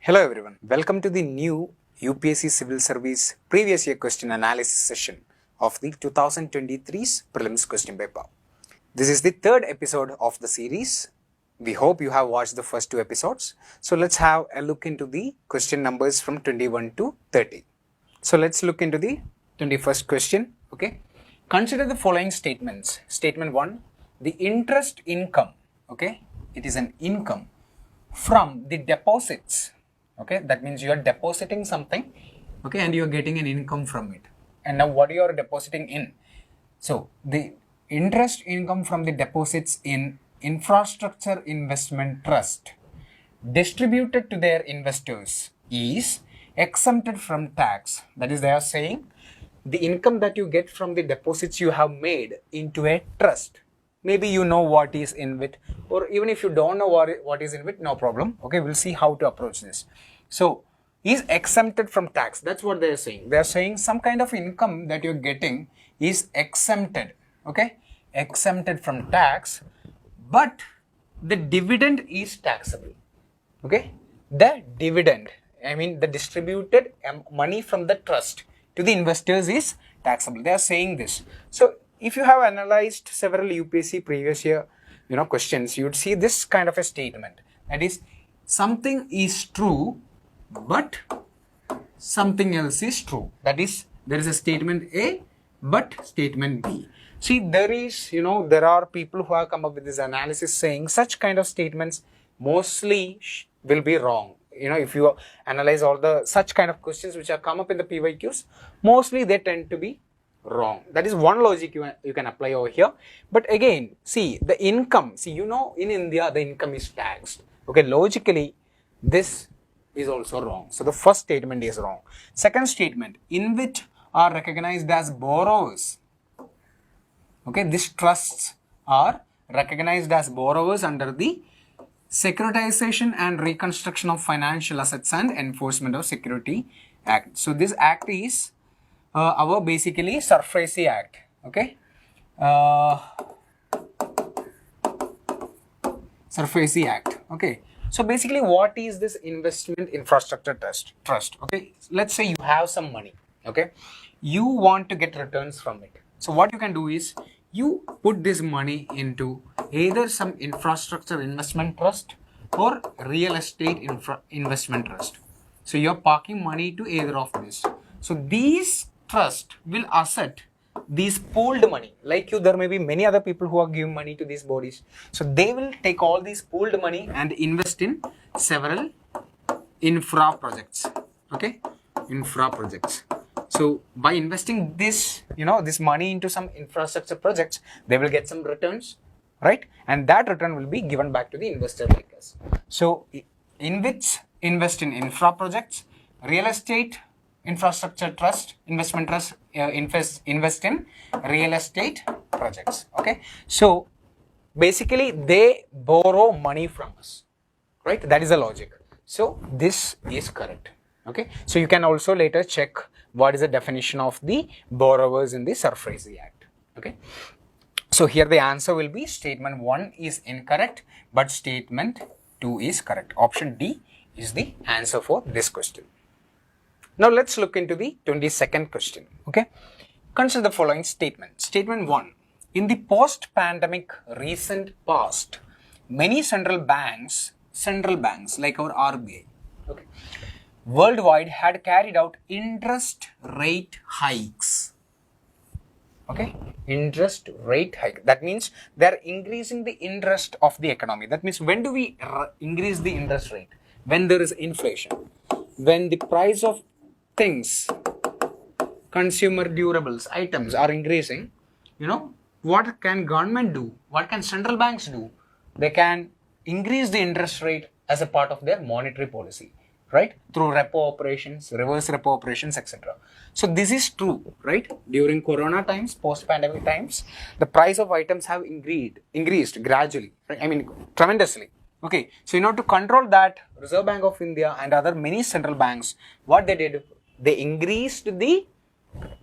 Hello everyone, welcome to the new UPSC Civil Service previous year question analysis session of the 2023's prelims question paper. This is the third episode of the series. We hope you have watched the first two episodes. So let's have a look into the question numbers from 21 to 30. So let's look into the 21st question. Okay. Consider the following statements. Statement 1, the interest income. Okay. It is an income from the deposits. Okay, that means you are depositing something, okay, and you are getting an income from it. And now what you are depositing in? So the interest income from the deposits in infrastructure investment trust distributed to their investors is exempted from tax. That is, they are saying the income that you get from the deposits you have made into a trust. Maybe you know what is in it, or even if you don't know what is in it, no problem. Okay, we'll see how to approach this. So, is exempted from tax. That's what they're saying. They're saying some kind of income that you're getting is exempted. Okay, exempted from tax, but the dividend is taxable. Okay, the dividend, I mean the distributed money from the trust to the investors is taxable. They are saying this. So if you have analyzed several UPSC previous year questions, you'd see this kind of a statement. That is, something is true but something else is true. That is, there is a statement A but statement B. See, there are people who have come up with this analysis saying such kind of statements mostly will be wrong. If you analyze all the such kind of questions which have come up in the PYQs, mostly they tend to be wrong. That is one logic you can apply over here. But again, see the income. See, in India the income is taxed. Okay, logically this is also wrong. So the first statement is wrong. Second statement, in which are recognized as borrowers. Okay, these trusts are recognized as borrowers under the Securitization and Reconstruction of Financial Assets and Enforcement of Security Act. So this act is our basically SARFAESI Act. Okay, SARFAESI Act. Okay, so basically what is this investment infrastructure trust? Okay, let's say you have some money. Okay, you want to get returns from it. So what you can do is you put this money into either some infrastructure investment trust or real estate investment trust. So you're parking money to either of this. So these trust will asset these pooled money. Like you, there may be many other people who are giving money to these bodies. So they will take all these pooled money and invest in several infra projects. Okay, infra projects. So by investing this, this money into some infrastructure projects, they will get some returns, right? And that return will be given back to the investor like us. So in which invest in infra projects, real estate infrastructure trust, investment trust, invest in real estate projects. Okay, so basically they borrow money from us, right? That is the logic. So this is correct. Okay, so you can also later check what is the definition of the borrowers in the SARFAESI Act. Okay, so here the answer will be statement 1 is incorrect, but statement 2 is correct. Option D is the answer for this question. Now let's look into the 22nd question. Okay, consider the following statement. Statement 1, in the post-pandemic recent past, many central banks like our RBI, okay, worldwide had carried out interest rate hikes. Okay, interest rate hike. That means they are increasing the interest of the economy. That means when do we increase the interest rate? When there is inflation, when the price of things, consumer durables, items are increasing. What can government do? What can central banks do? They can increase the interest rate as a part of their monetary policy, right? Through repo operations, reverse repo operations, etc. So this is true, right? During Corona times, post-pandemic times, the price of items have increased gradually, right? I mean, tremendously. Okay, so in order to control that, Reserve Bank of India and other many central banks, what they did, they increased the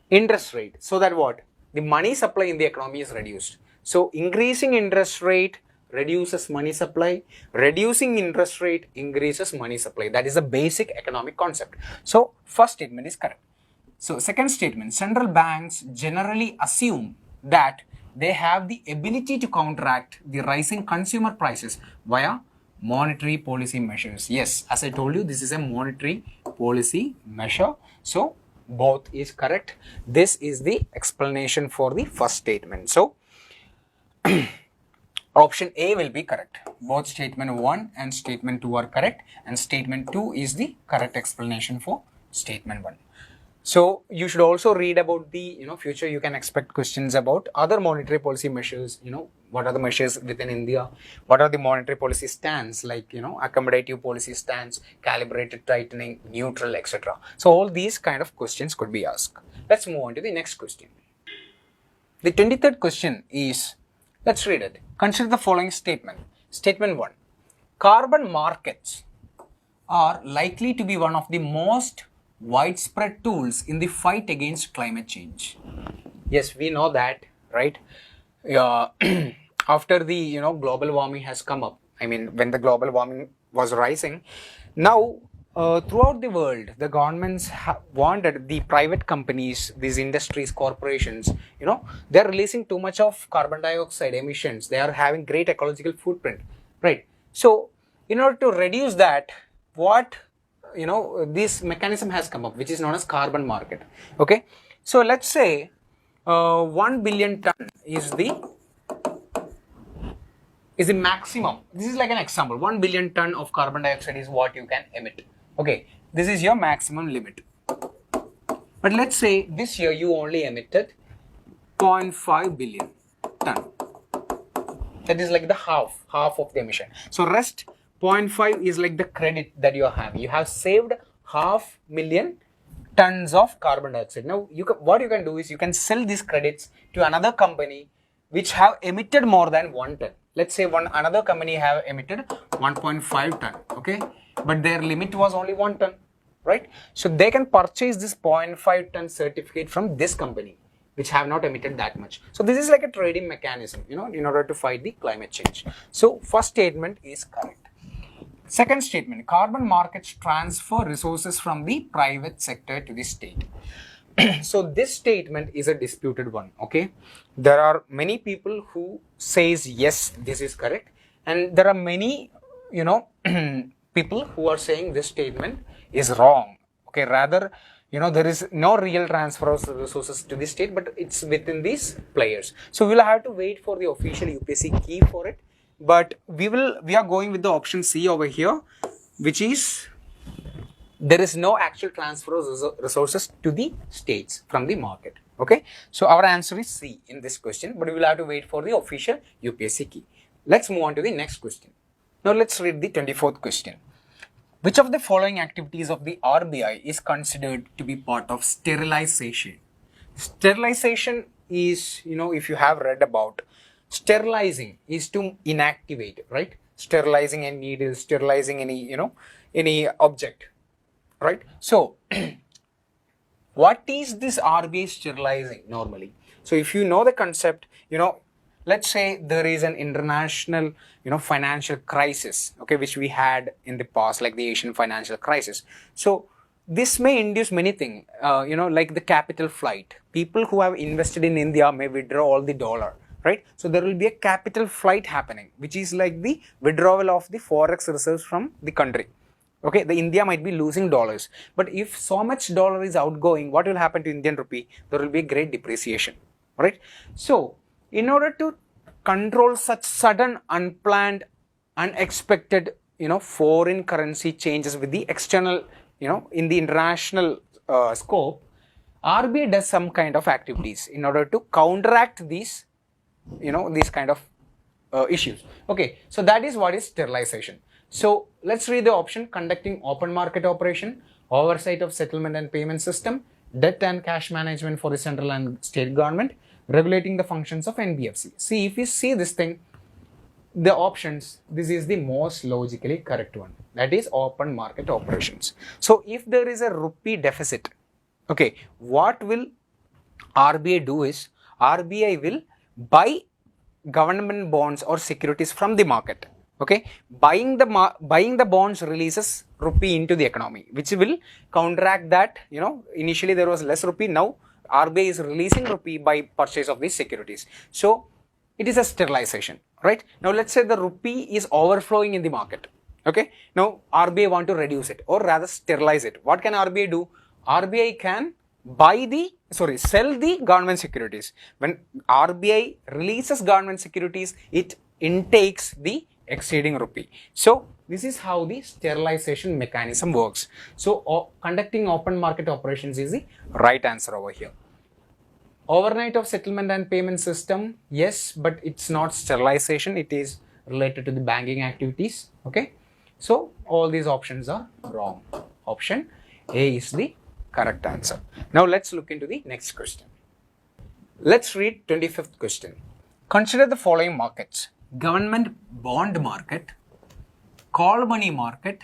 interest rate so that what? The money supply in the economy is reduced. So increasing interest rate reduces money supply. Reducing interest rate increases money supply. That is a basic economic concept. So first statement is correct. So second statement, central banks generally assume that they have the ability to counteract the rising consumer prices via monetary policy measures. Yes, as I told you, this is a monetary policy measure. So both is correct. This is the explanation for the first statement. So option A will be correct. Both statement 1 and statement 2 are correct, and statement 2 is the correct explanation for statement 1. So you should also read about the future. You can expect questions about other monetary policy measures. What are the measures within India? What are the monetary policy stance, like accommodative policy stance, calibrated tightening, neutral, etc. So all these kind of questions could be asked. Let's move on to the next question. The 23rd question is, let's read it. Consider the following statement. Statement 1. Carbon markets are likely to be one of the most widespread tools in the fight against climate change. Yes, we know that, right? After the global warming has come up, I mean, when the global warming was rising, now throughout the world, the governments wanted the private companies, these industries, corporations, they're releasing too much of carbon dioxide emissions. They are having great ecological footprint, right? So in order to reduce that, what this mechanism has come up, which is known as carbon market. Okay, so let's say 1 billion ton is the maximum. This is like an example. 1 billion ton of carbon dioxide is what you can emit. Okay, this is your maximum limit. But let's say this year you only emitted 0.5 billion ton. That is like the half of the emission. So rest 0.5 is like the credit that you are having. You have saved 500,000 tons of carbon dioxide. Now, what you can do is you can sell these credits to another company which have emitted more than 1 ton. Let's say another company have emitted 1.5 ton, okay? But their limit was only 1 ton, right? So they can purchase this 0.5 ton certificate from this company, which have not emitted that much. So this is like a trading mechanism, in order to fight the climate change. So first statement is correct. Second statement, carbon markets transfer resources from the private sector to the state. So this statement is a disputed one, okay? There are many people who says yes, this is correct, and there are many, people who are saying this statement is wrong, okay? Rather, there is no real transfer of resources to the state, but it's within these players. So we'll have to wait for the official UPSC key for it. But we are going with the option C over here, which is there is no actual transfer of resources to the states from the market. Okay, so our answer is C in this question, but we will have to wait for the official UPSC key. Let's move on to the next question. Now let's read the 24th question. Which of the following activities of the RBI is considered to be part of sterilization? Sterilization is, if you have read about, sterilizing is to inactivate, right? Sterilizing any needle, sterilizing any object, right? So what is this RBI sterilizing normally? So if you know the concept, let's say there is an international, financial crisis, okay, which we had in the past, like the Asian financial crisis. So this may induce many things, like the capital flight. People who have invested in India may withdraw all the dollar, right? So there will be a capital flight happening, which is like the withdrawal of the forex reserves from the country. Okay, the India might be losing dollars, but if so much dollar is outgoing, what will happen to Indian rupee? There will be a great depreciation, right? So in order to control such sudden, unplanned, unexpected, foreign currency changes with the external, in the international scope, RBI does some kind of activities in order to counteract these, these kind of issues. Okay, so that is what is sterilization. So let's read the option: conducting open market operation, oversight of settlement and payment system, debt and cash management for the central and state government, regulating the functions of NBFC. See, if you see this thing, the options, this is the most logically correct one. That is open market operations. So if there is a rupee deficit, okay, what will RBI do is, RBI will buy government bonds or securities from the market. Okay, buying the bonds releases rupee into the economy, which will counteract that. Initially there was less rupee. Now RBI is releasing rupee by purchase of these securities. So it is a sterilization, right? Now let's say the rupee is overflowing in the market. Okay, now RBI want to reduce it or rather sterilize it. What can RBI do? RBI can sell the government securities. When RBI releases government securities, it intakes the exceeding rupee. So this is how the sterilization mechanism works. So conducting open market operations is the right answer over here. Overnight of settlement and payment system, yes, but it's not sterilization. It is related to the banking activities. Okay, so all these options are wrong. Option A is the correct answer. Now let's look into the next question. Let's read 25th question. Consider the following markets: government bond market, call money market,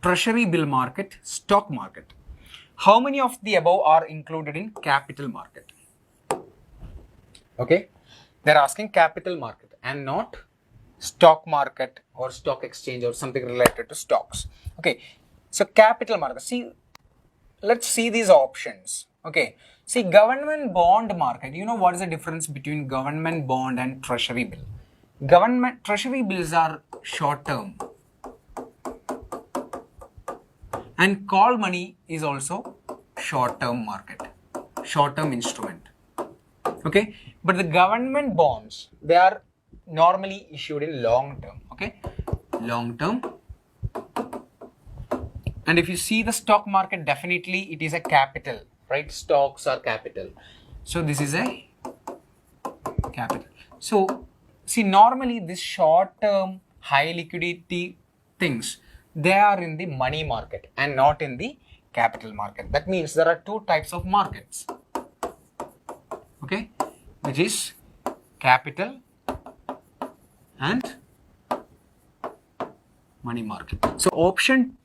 treasury bill market, stock market. How many of the above are included in capital market? Okay, they're asking capital market and not stock market or stock exchange or something related to stocks. Okay, so capital market. See, let's see these options. Okay, see, government bond market. You know what is the difference between government bond and treasury bill? Government treasury bills are short term, and call money is also short term market, short term instrument. Okay, but the government bonds, they are normally issued in long term. Okay, long term. And if you see the stock market, definitely it is a capital, right? Stocks are capital. So this is a capital. So see, normally this short term high liquidity things, they are in the money market and not in the capital market. That means there are two types of markets. Okay, which is capital and money market. So option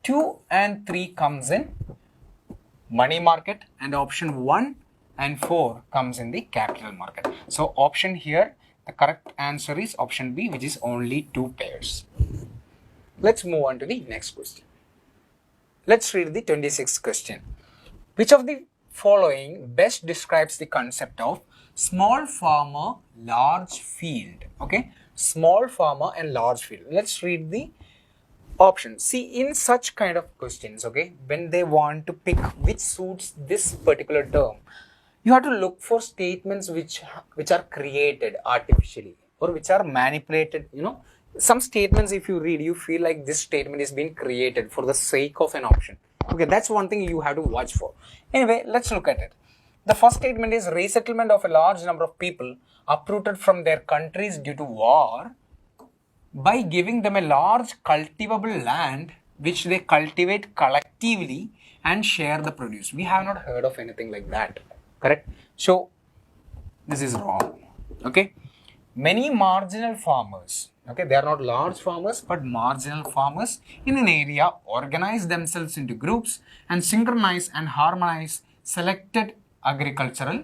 2 and 3 comes in money market, and option 1 and 4 comes in the capital market. So option here, the correct answer is option B, which is only 2 pairs. Let's move on to the next question. Let's read the 26th question. Which of the following best describes the concept of small farmer, large field? Okay, small farmer and large field. Let's read the options. See, in such kind of questions, okay, when they want to pick which suits this particular term, you have to look for statements which are created artificially or which are manipulated. Some statements, if you read, you feel like this statement is being created for the sake of an option. Okay, that's one thing you have to watch for. Anyway, let's look at it. The first statement is resettlement of a large number of people uprooted from their countries due to war by giving them a large cultivable land which they cultivate collectively and share the produce. We have not heard of anything like that, correct? So this is wrong. Okay, many marginal farmers, okay, they are not large farmers but marginal farmers in an area, organize themselves into groups and synchronize and harmonize selected agricultural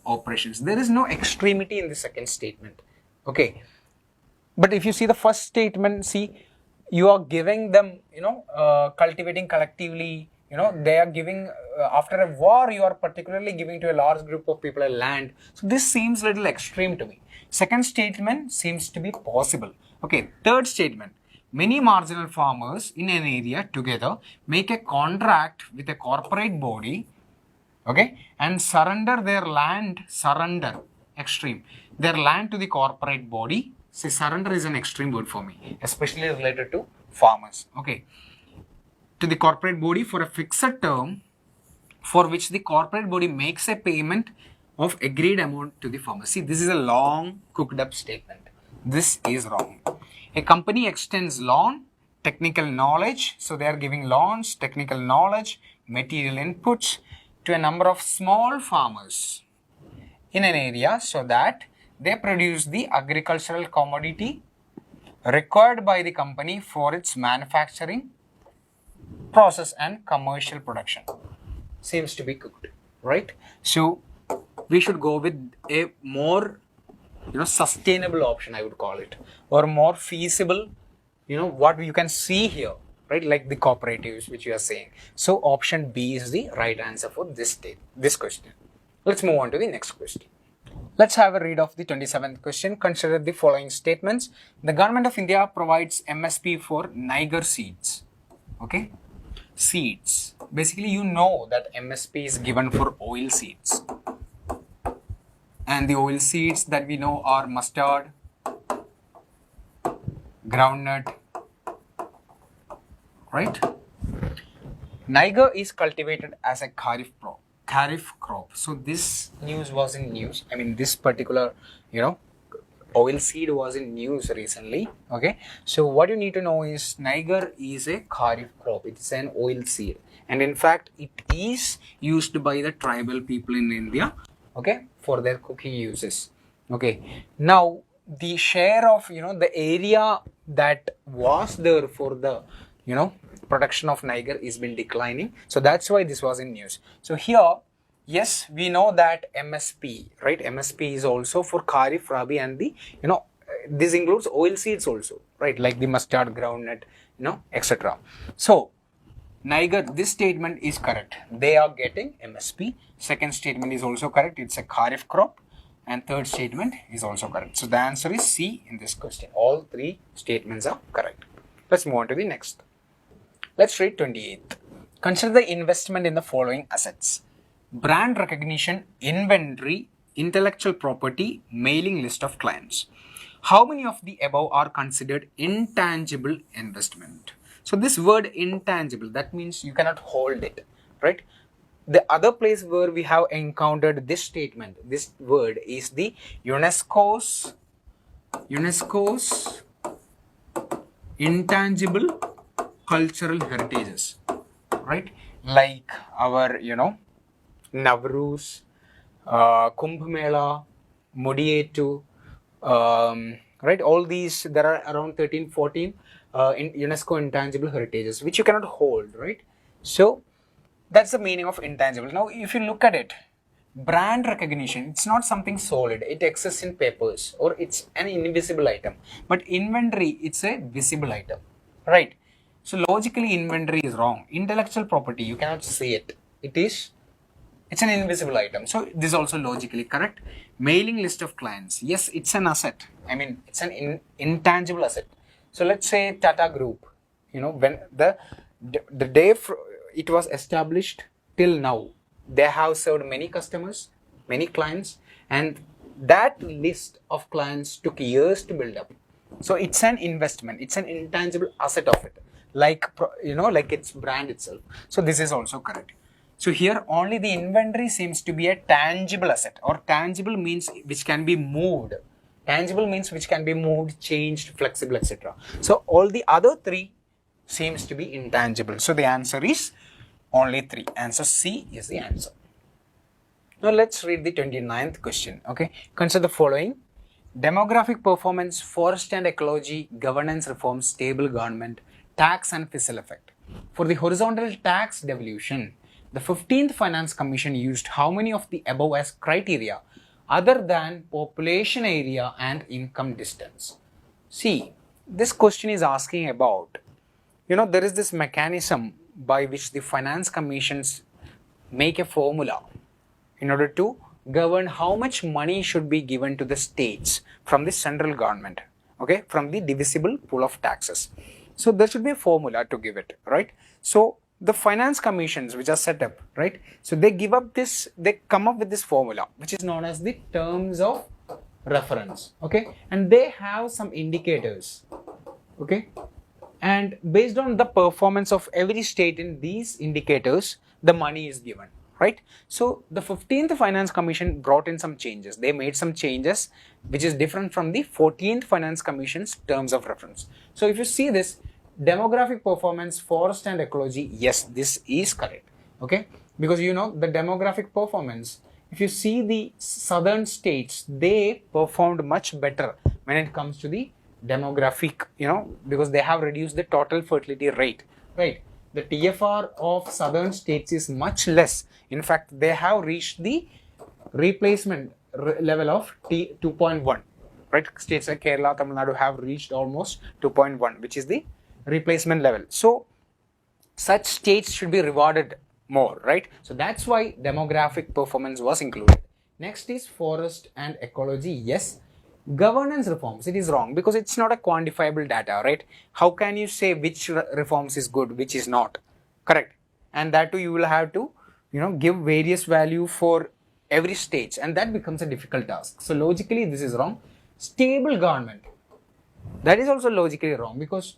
operations. There is no extremity in the second statement. Okay, but if you see the first statement, see, you are giving them, cultivating collectively, they are giving, after a war, you are particularly giving to a large group of people a land. So this seems a little extreme to me. Second statement seems to be possible. Okay, third statement, many marginal farmers in an area together make a contract with a corporate body, okay, and surrender their land, extreme, their land to the corporate body. See, surrender is an extreme word for me, especially related to farmers. Okay, to the corporate body for a fixed term for which the corporate body makes a payment of agreed amount to the farmer. See, this is a long cooked up statement. This is wrong. A company extends loan, technical knowledge. So they are giving loans, technical knowledge, material inputs to a number of small farmers in an area so that they produce the agricultural commodity required by the company for its manufacturing process and commercial production. Seems to be cooked, right? So we should go with a more sustainable option, I would call it, or more feasible, what you can see here, right? Like the cooperatives which you are saying. So option B is the right answer for this question. Let's move on to the next question. Let's have a read of the 27th question. Consider the following statements. The government of India provides MSP for Niger seeds. Okay, seeds. Basically, you know that MSP is given for oil seeds. And the oil seeds that we know are mustard, groundnut, right? Niger is cultivated as a kharif crop. So this news was in news. I mean, this particular, oil seed was in news recently. Okay. So what you need to know is Niger is a kharif crop. It's an oil seed. And in fact, it is used by the tribal people in India, okay, for their cooking uses. Okay. Now, the share of, the area that was there for the, production of Niger is been declining. So that's why this was in news. So here, yes, we know that MSP, right? MSP is also for Kharif, Rabi, and the, this includes oil seeds also, right? Like the mustard, groundnut, etc. So Niger, this statement is correct. They are getting MSP. Second statement is also correct. It's a Kharif crop. And third statement is also correct. So the answer is C in this question. All three statements are correct. Let's move on to the next. Let's read 28th. Consider the investment in the following assets: brand recognition, inventory, intellectual property, mailing list of clients. How many of the above are considered intangible investment? So this word intangible, that means you cannot hold it, right? The other place where we have encountered this statement, this word, is the UNESCO's intangible cultural heritages, right? Like our, Navruz, Kumbh Mela, Mudietu, right? All these, there are around 13, 14 in UNESCO intangible heritages, which you cannot hold, right? So that's the meaning of intangible. Now, if you look at it, brand recognition, it's not something solid. It exists in papers, or it's an invisible item. But inventory, it's a visible item, right? So logically, inventory is wrong. Intellectual property, you cannot see it. It's an invisible item. So this is also logically correct. Mailing list of clients, yes, it's an asset. I mean, it's an intangible asset. So let's say Tata Group, when the day it was established till now, they have served many customers, many clients, and that list of clients took years to build up. So it's an investment. It's an intangible asset of it, like its brand itself. So this is also correct. So here only the inventory seems to be a tangible asset, or tangible means which can be moved. Tangible means which can be moved, changed, flexible, etc. So all the other three seems to be intangible. So the answer is only 3. Answer C is the answer. Now let's read the 29th question. Okay, consider the following: demographic performance, forest and ecology, governance reform, stable government, tax and fiscal effect. For the horizontal tax devolution, the 15th Finance Commission used how many of the above as criteria other than population area and income distance? See, this question is asking about, there is this mechanism by which the finance commissions make a formula in order to govern how much money should be given to the states from the central government, okay, from the divisible pool of taxes. So there should be a formula to give it, right? So the finance commissions which are set up, right? So they come up with this formula, which is known as the terms of reference, okay? And they have some indicators, okay? And based on the performance of every state in these indicators, the money is given, right? So the 15th Finance Commission brought in some changes. They made some changes which is different from the 14th Finance Commission's terms of reference. So if you see this, demographic performance, forest and ecology, yes, this is correct, okay? Because the demographic performance, if you see the southern states, they performed much better when it comes to the demographic, because they have reduced the total fertility rate, right? The TFR of southern states is much less. In fact, they have reached the replacement level of 2.1. right? States like Kerala, Tamil Nadu have reached almost 2.1, which is the replacement level. So such states should be rewarded more, right? So that's why demographic performance was included. Next is forest and ecology. Yes. Governance reforms, it is wrong because it's not a quantifiable data, right? How can you say which reforms is good, which is not? Correct. And that too, you will have to, give various value for every stage, and that becomes a difficult task. So logically, this is wrong. Stable government, that is also logically wrong, because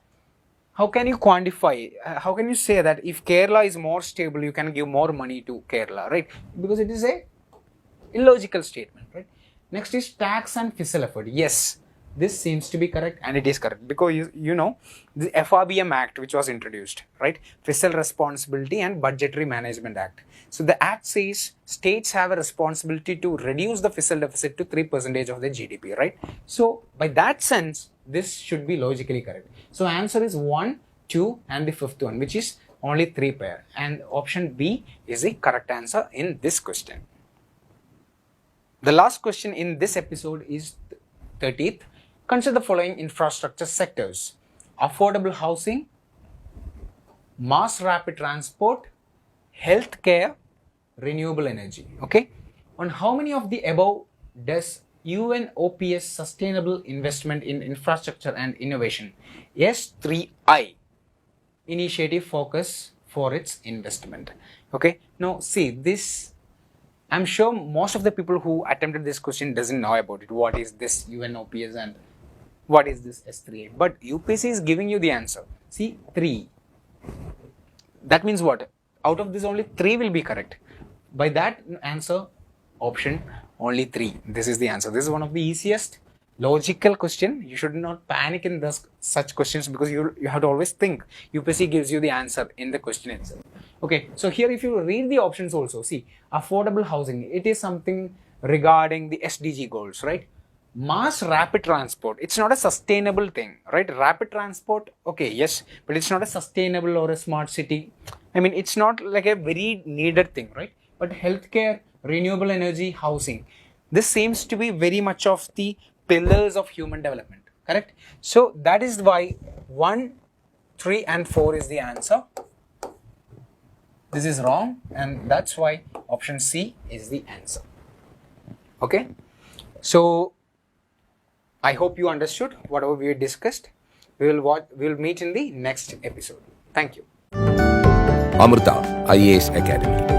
how can you quantify, how can you say that if Kerala is more stable, you can give more money to Kerala, right? Because it is a illogical statement, right? Next is tax and fiscal effort. Yes, this seems to be correct, and it is correct because the FRBM Act which was introduced, right? Fiscal Responsibility and Budgetary Management Act. So the act says states have a responsibility to reduce the fiscal deficit to 3% of the GDP, right? So by that sense, this should be logically correct. So answer is 1, 2 and the fifth one, which is only 3 pair, and option B is the correct answer in this question. The last question in this episode is 30th. Consider the following infrastructure sectors: affordable housing, mass rapid transport, healthcare, renewable energy. Okay. On how many of the above does UNOPS Sustainable Investment in Infrastructure and Innovation S3I initiative focus for its investment? Okay. Now see this. I'm sure most of the people who attempted this question doesn't know about it. What is this UNOPS and what is this S3I? But UPSC is giving you the answer. See, 3. That means what? Out of this, only 3 will be correct. By that answer, option only 3. This is the answer. This is one of the easiest logical question. You should not panic in such questions because you have to always think. UPSC gives you the answer in the question itself. Okay, so here if you read the options also, see, affordable housing, it is something regarding the SDG goals, right? Mass rapid transport, it's not a sustainable thing, right? Rapid transport, okay, yes, but it's not a sustainable or a smart city. I mean, it's not like a very needed thing, right? But healthcare, renewable energy, housing, this seems to be very much of the pillars of human development, correct? So that is why 1, 3 and 4 is the answer. This is wrong, and that's why option C is the answer. Okay, so I hope you understood whatever we discussed. We will meet in the next episode. Thank you. Amrita IAS Academy.